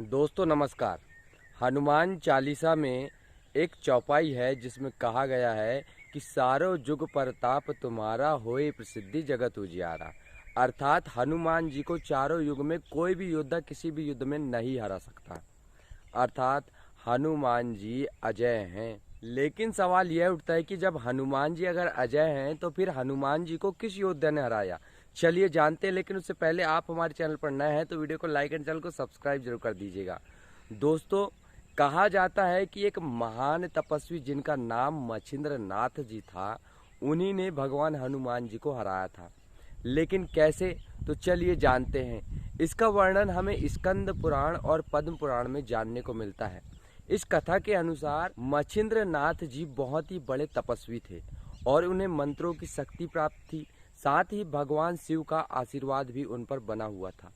दोस्तों नमस्कार। हनुमान चालीसा में एक चौपाई है जिसमें कहा गया है कि सारो जुग परताप तुम्हारा होए प्रसिद्धि जगत उजियारा। अर्थात हनुमान जी को चारों युग में कोई भी योद्धा किसी भी युद्ध में नहीं हरा सकता। अर्थात हनुमान जी अजय हैं। लेकिन सवाल यह उठता है कि जब हनुमान जी अगर अजय हैं तो फिर हनुमान जी को किस योद्धा ने हराया। चलिए जानते हैं, लेकिन उससे पहले आप हमारे चैनल पर नए हैं तो वीडियो को लाइक एंड चैनल को सब्सक्राइब जरूर कर दीजिएगा। दोस्तों, कहा जाता है कि एक महान तपस्वी जिनका नाम मच्छिंद्र नाथ जी था, उन्हीं ने भगवान हनुमान जी को हराया था। लेकिन कैसे, तो चलिए जानते हैं। इसका वर्णन हमें स्कंद पुराण और पद्म पुराण में जानने को मिलता है। इस कथा के अनुसार मच्छिंद्र नाथ जी बहुत ही बड़े तपस्वी थे और उन्हें मंत्रों की शक्ति प्राप्त थी। साथ ही भगवान शिव का आशीर्वाद भी उन पर बना हुआ था।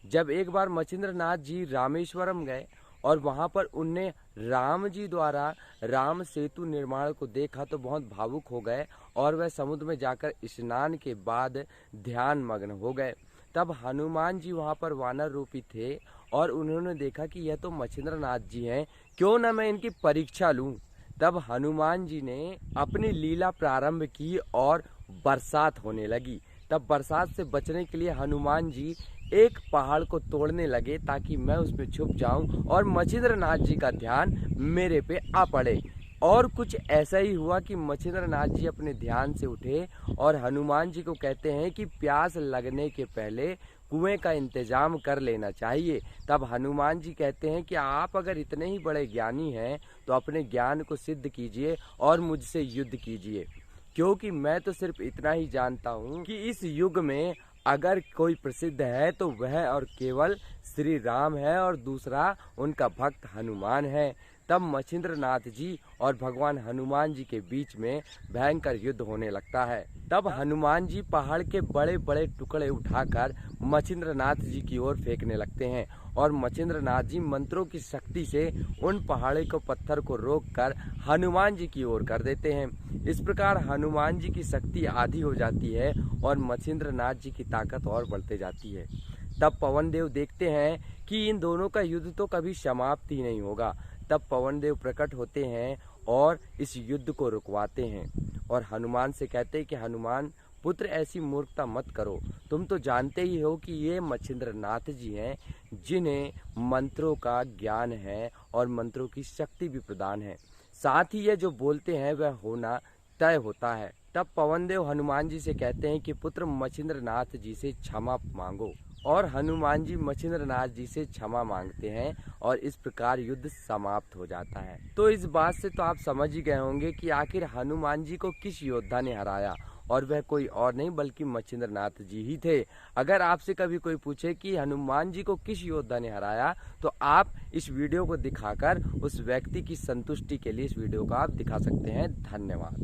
जब एक बार मच्छिंद्र नाथ जी रामेश्वरम गए और वहां पर उनने राम जी द्वारा राम सेतु निर्माण को देखा तो बहुत भावुक हो गए और वह समुद्र में जाकर स्नान के बाद ध्यान मग्न हो गए। तब हनुमान जी वहां पर वानर रूपी थे और उन्होंने देखा कि यह तो मच्छिंद्र नाथ जी हैं, क्यों न मैं इनकी परीक्षा लूं। तब हनुमान जी ने अपनी लीला प्रारंभ की और बरसात होने लगी। तब बरसात से बचने के लिए हनुमान जी एक पहाड़ को तोड़ने लगे ताकि मैं उसमें छुप जाऊं और मच्छिंद्र नाथ जी का ध्यान मेरे पे आ पड़े। और कुछ ऐसा ही हुआ कि मच्छिंद्र नाथ जी अपने ध्यान से उठे और हनुमान जी को कहते हैं कि प्यास लगने के पहले कुएं का इंतजाम कर लेना चाहिए। तब हनुमान जी कहते हैं कि आप अगर इतने ही बड़े ज्ञानी हैं तो अपने ज्ञान को सिद्ध कीजिए और मुझसे युद्ध कीजिए, क्योंकि मैं तो सिर्फ इतना ही जानता हूँ कि इस युग में अगर कोई प्रसिद्ध है तो वह और केवल श्री राम है और दूसरा उनका भक्त हनुमान है। तब मच्छिंद्र नाथ जी और भगवान हनुमान जी के बीच में भयंकर युद्ध होने लगता है। तब हनुमान जी पहाड़ के बड़े बड़े टुकड़े उठाकर मच्छिंद्र नाथ जी की ओर फेंकने लगते हैं और मच्छिंद्र नाथ जी मंत्रों की शक्ति से उन पहाड़ी को पत्थर को रोककर हनुमान जी की ओर कर देते हैं। इस प्रकार हनुमान जी की शक्ति आधी हो जाती है और मच्छिंद्र नाथ जी की ताकत और बढ़ते जाती है। तब पवन देव देखते हैं कि इन दोनों का युद्ध तो कभी समाप्त ही नहीं होगा। तब पवन देव प्रकट होते हैं और इस युद्ध को रुकवाते हैं और हनुमान से कहते हैं कि हनुमान पुत्र, ऐसी मूर्खता मत करो। तुम तो जानते ही हो कि ये मच्छिंद्र नाथ जी हैं जिन्हें मंत्रों का ज्ञान है और मंत्रों की शक्ति भी प्रदान है। साथ ही ये जो बोलते हैं वह होना तय होता है। तब पवन देव हनुमान जी से कहते हैं कि पुत्र, मच्छिंद्र नाथ जी से क्षमा मांगो। और हनुमान जी मच्छिंद्र नाथ जी से क्षमा मांगते हैं और इस प्रकार युद्ध समाप्त हो जाता है। तो इस बात से तो आप समझ ही गए होंगे कि आखिर हनुमान जी को किस योद्धा ने हराया, और वह कोई और नहीं बल्कि मच्छिंद्र नाथ जी ही थे। अगर आपसे कभी कोई पूछे कि हनुमान जी को किस योद्धा ने हराया, तो आप इस वीडियो को दिखाकर उस व्यक्ति की संतुष्टि के लिए इस वीडियो को आप दिखा सकते हैं। धन्यवाद।